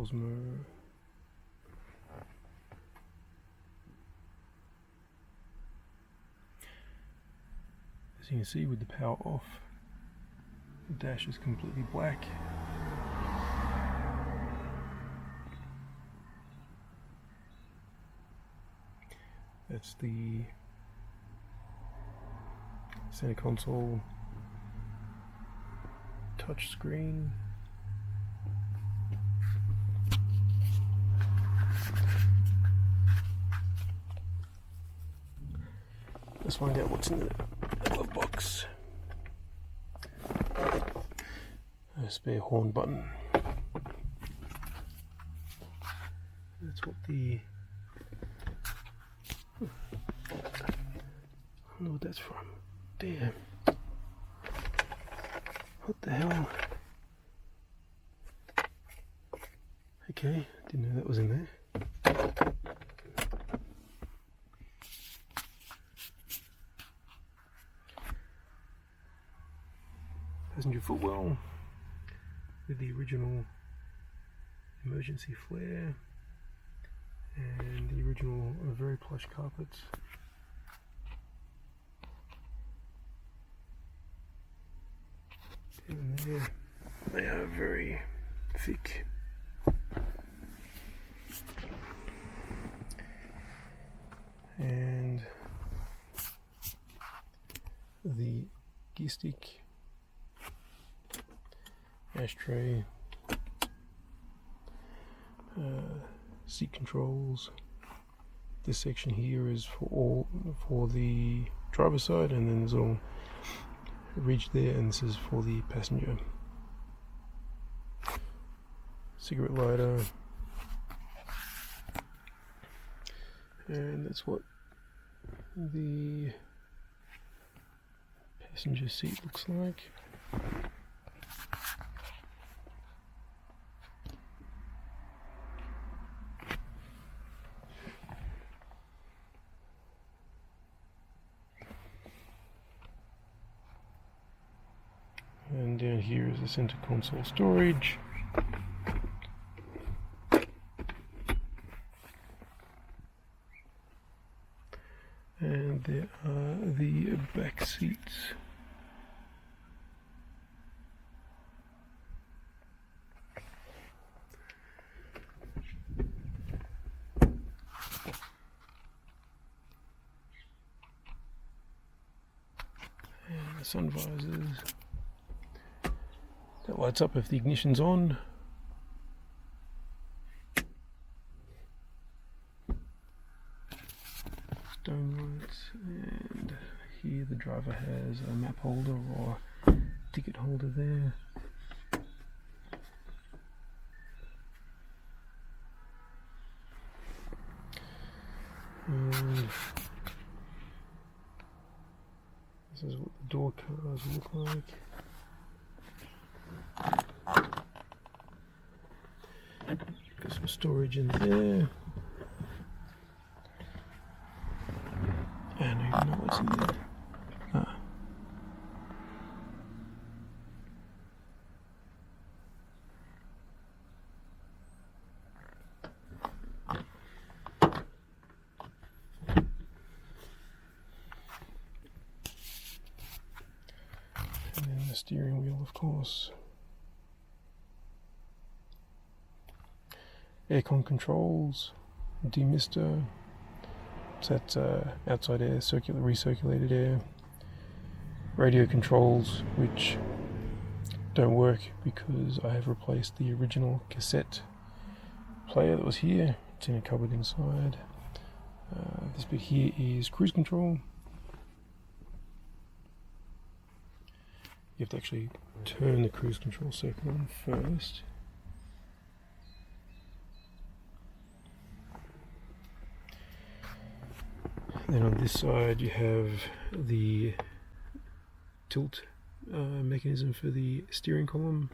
Cosmo. As you can see, with the power off, the dash is completely black. That's the center console touch screen. Let's find out what's in the glove box. A spare horn button. That's what the... I don't know what that's from. Damn. What the hell? Okay, didn't know that was in there. Passenger footwell with the original emergency flare and the original very plush carpets. And they are very thick. And the gear stick, ashtray, seat controls. This section here is for the driver's side, and then there's a little ridge there, and this is for the passenger. Cigarette lighter, and that's what the passenger seat looks like. And down here is the center console storage. And there are the back seats. And the sun visors. That lights up if the ignition's on. Stone lights, and here the driver has a map holder or ticket holder there. And this is what the door cars look like. Got some storage in there. I don't even know what's in there. Ah. And then the steering wheel, of course. Aircon controls, demister, so that's outside air, recirculated air. Radio controls, which don't work because I have replaced the original cassette player that was here. It's in a cupboard inside. This bit here is cruise control. You have to actually turn the cruise control circuit on first. Then on this side you have the tilt mechanism for the steering column,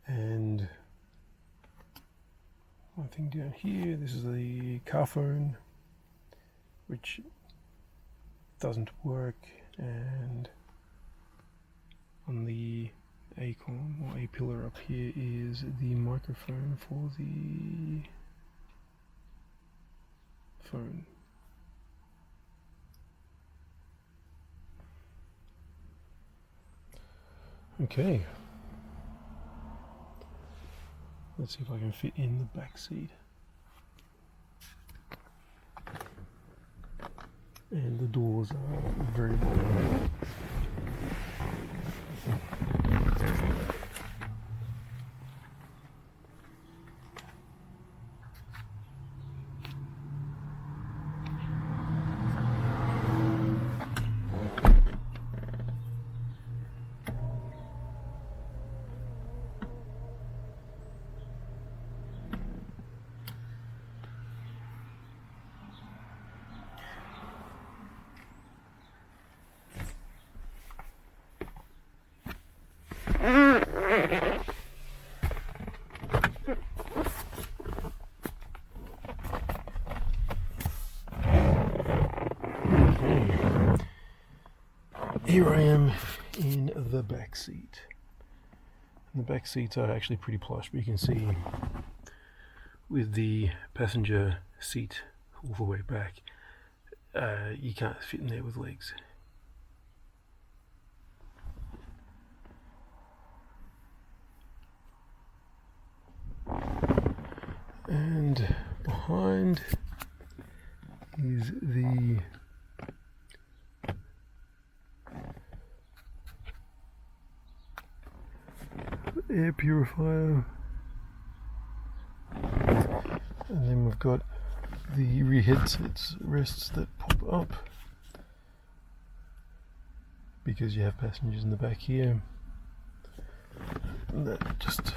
and one thing down here, this is the car phone, which doesn't work, and on the A column or A pillar up here is the microphone for the phone. Okay, let's see if I can fit in the back seat. And the doors are very long. Here I am in the back seat. The back seats are actually pretty plush, but you can see with the passenger seat all the way back, you can't fit in there with legs. And behind is the air purifier, and then we've got the rear headsets rests that pop up because you have passengers in the back here, and that just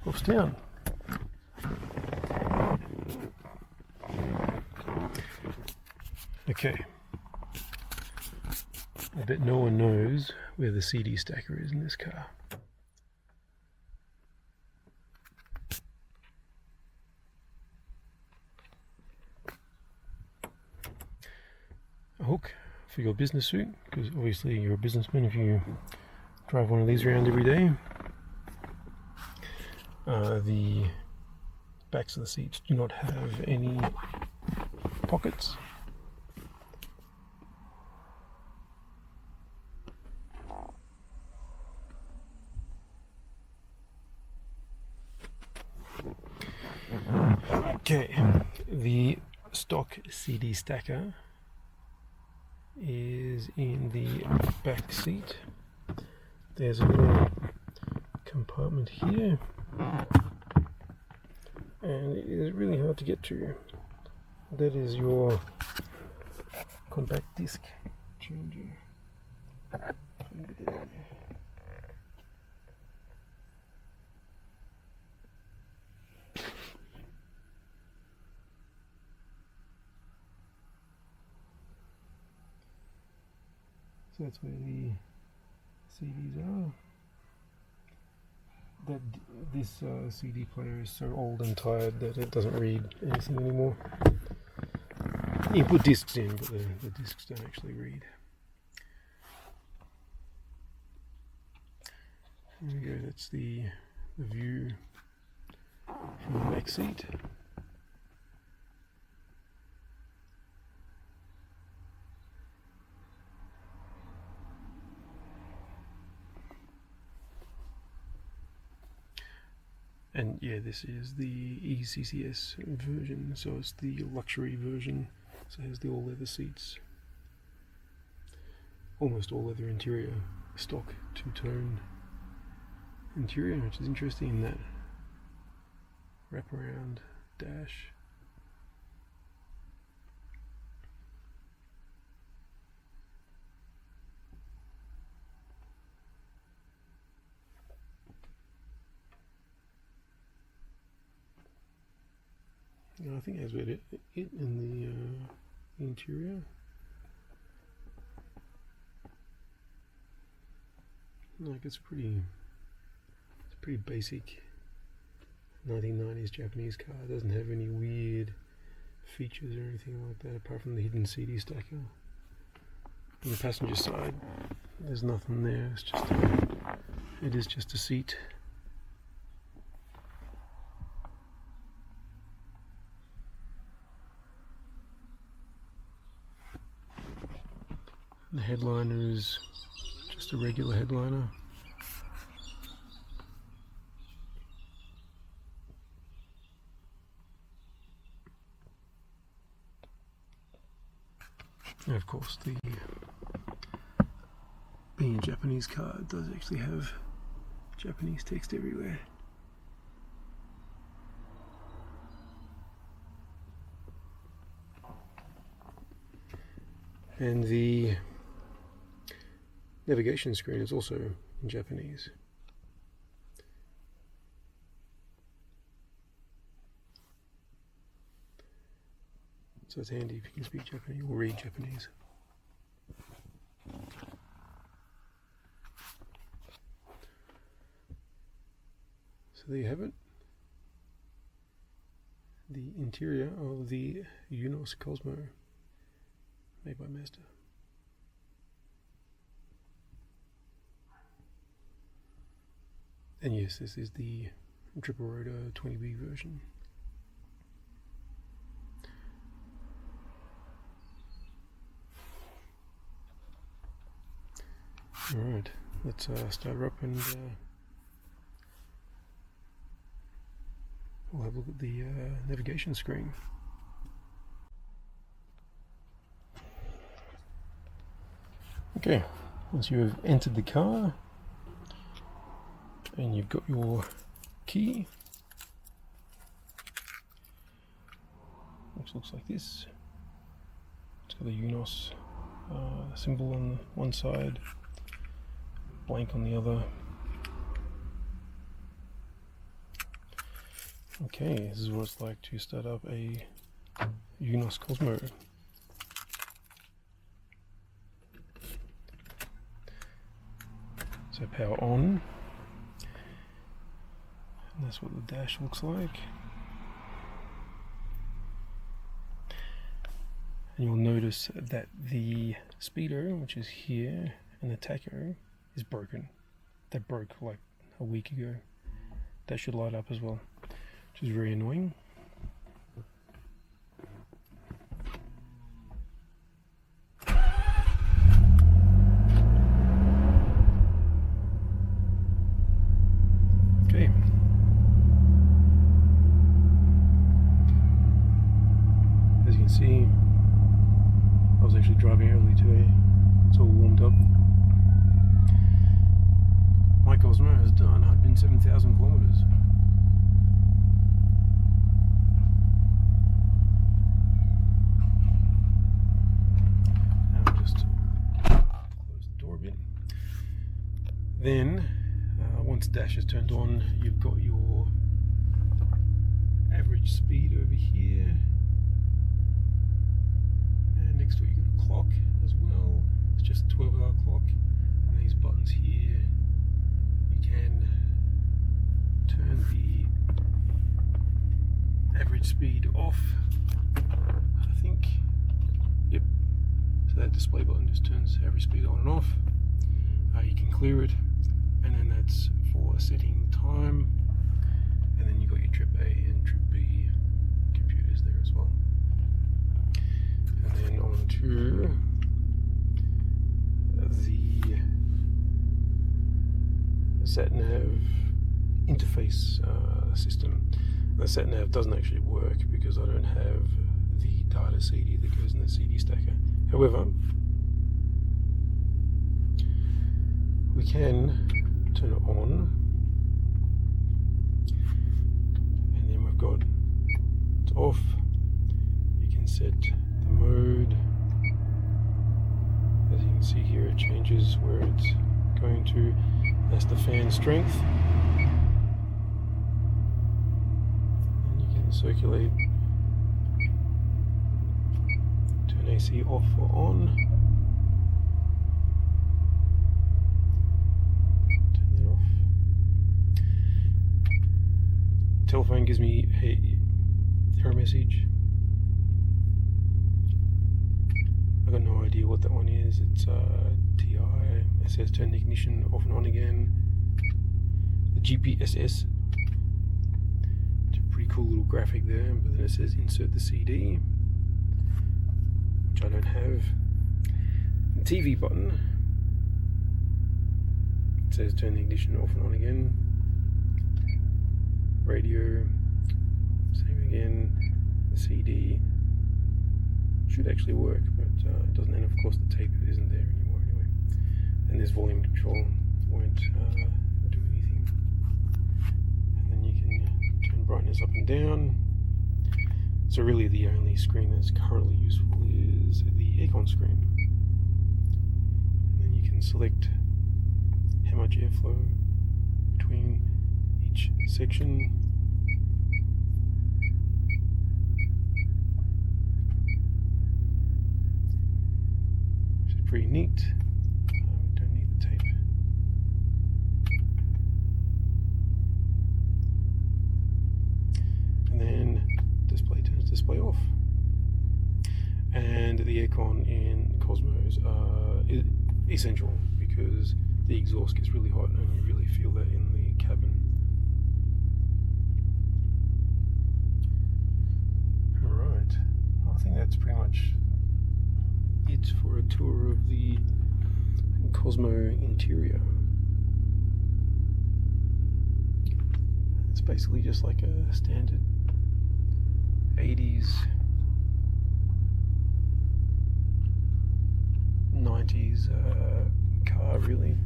pops down. Okay, I bet no one knows where the CD stacker is in this car. A hook for your business suit, because obviously you're a businessman if you drive one of these around every day. The backs of the seats do not have any pockets. Okay, the stock CD stacker is in the back seat. There's a little compartment here, and it is really hard to get to. That is your compact disc changer. So that's where the CDs are. This CD player is so old and tired that it doesn't read anything anymore. You put discs in, but the discs don't actually read. There we go, that's the view from the back seat. And yeah, this is the ECCS version, so it's the luxury version. So it has the all leather seats, almost all leather interior, stock two-tone interior, which is interesting in that wraparound dash. I think that's about it in the interior. Like it's pretty basic 1990s Japanese car. It doesn't have any weird features or anything like that apart from the hidden CD stacker. On the passenger side, there's nothing there. It's just it is just a seat. The headliner is just a regular headliner. And of course, being a Japanese car, it does actually have Japanese text everywhere. And the navigation screen is also in Japanese. So it's handy if you can speak Japanese or read Japanese. So there you have it. The interior of the Eunos Cosmo, made by Mazda. And yes, this is the triple rotor 20B version. Alright, let's start her up and we'll have a look at the navigation screen. Okay, once you have entered the car and you've got your key, which looks like this. It's got the Eunos symbol on one side, blank on the other. Okay, this is what it's like to start up a Eunos Cosmo. So power on, and that's what the dash looks like. And you'll notice that the speedo, which is here, and the tacho is broken. That broke like a week ago. That should light up as well, which is very annoying. Okay. As you can see, I was actually driving early today. It's all warmed up. My Cosmo has done 107,000 kilometers. Now I'll just close the door a bit. Then, once dash is turned on, you've got your average speed over here. And next to it, you've got a clock as well. It's just a 12-hour clock. And these buttons here, you can turn the average speed off, I think. Yep. So that display button just turns average speed on and off. You can clear it, and then that's for setting time. And then you've got your trip A and trip B computers there as well. And then on to the sat-nav interface system. The sat-nav doesn't actually work because I don't have the data CD that goes in the CD stacker. However, we can turn it on, and then we've got it's off. You can set the mode. As you can see here, it changes where it's going to. That's the fan strength. And you can circulate, turn AC off or on. Turn that off. Telephone gives me a error message. I've got no idea what that one is. It's TI. It says turn the ignition off and on again. GPSS. It's a pretty cool little graphic there, but then it says insert the CD, which I don't have. The TV button, it says turn the ignition off and on again. Radio, same again. The CD should actually work, but it doesn't, and of course the tape isn't there anymore anyway. And this volume control won't do anything. And then you can turn brightness up and down. So really the only screen that's currently useful is the aircon screen. And then you can select how much airflow between each section. Which is pretty neat. We don't need the tape. And then display turns display off. And the aircon in Cosmos is essential because the exhaust gets really hot and you really feel that in the cabin. Alright, I think that's pretty much it for a tour of the Cosmo interior. It's basically just like a standard 80s 90s car, really.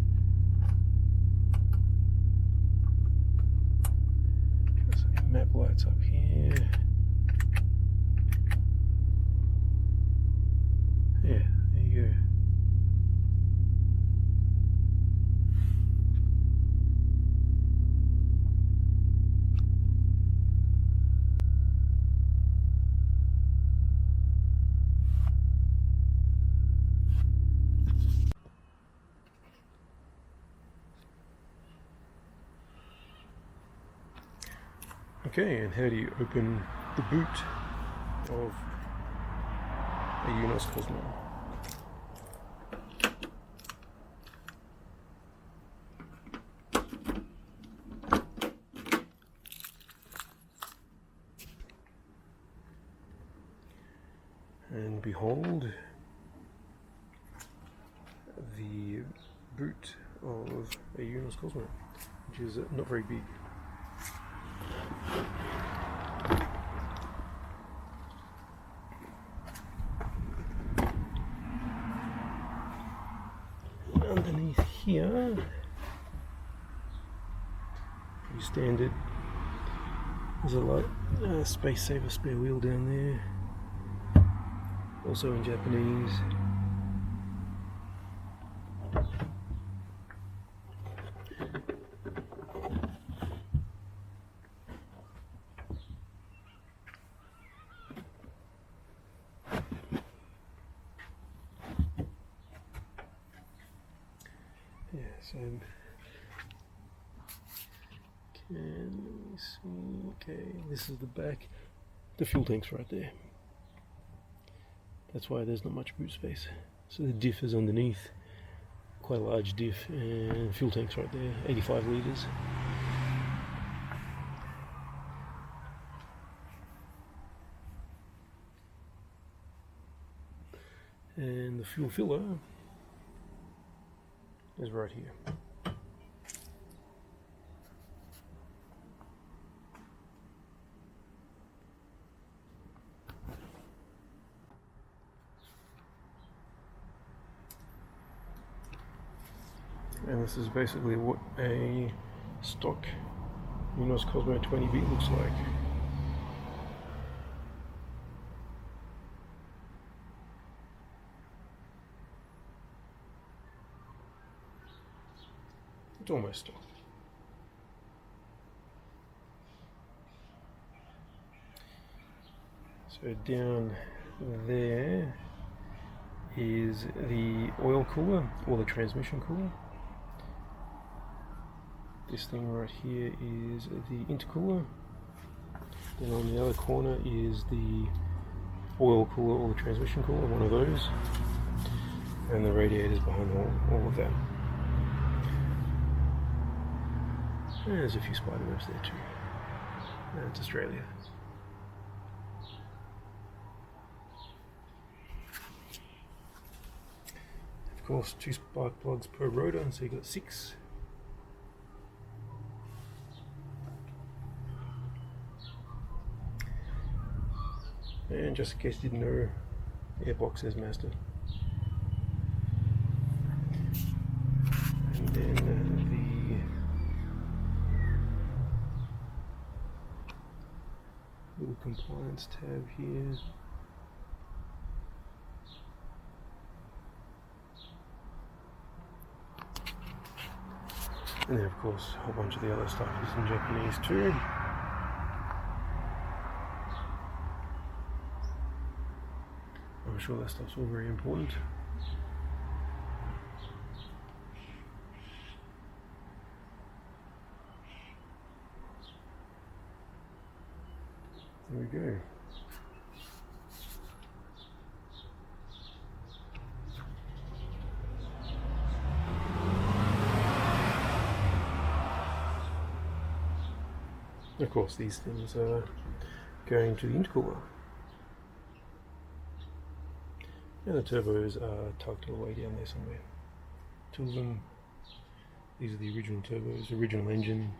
Got some map lights up here. Yeah, there you go. Okay, and how do you open the boot of a Eunos Cosmo? And behold, the boot of a Eunos Cosmo, which is not very big. Underneath here, pretty standard. There's a light space saver spare wheel down there, also in Japanese. Yeah, so let me see. Okay, this is the back. The fuel tank's right there. That's why there's not much boot space. So the diff is underneath, quite a large diff, and fuel tank's right there, 85 litres. And the fuel filler is right here. And this is basically what a stock Eunos Cosmo 20B looks like. It's almost stock. So down there is the oil cooler, or the transmission cooler. This thing right here is the intercooler. Then on the other corner is the oil cooler or the transmission cooler, one of those. And the radiators behind all of that. And there's a few spider webs there too. And it's Australia. Of course, 2 spark plugs per rotor, so you got 6. And just in case you didn't know, airbox says Mazda. And then the little compliance tab here. And then of course a whole bunch of the other stuff is in Japanese too. I'm sure that stuff's all very important. There we go. Of course, these things are going to the intercooler. And the turbos are tucked all the way down there somewhere. 2 of them. These are the original turbos, original engine,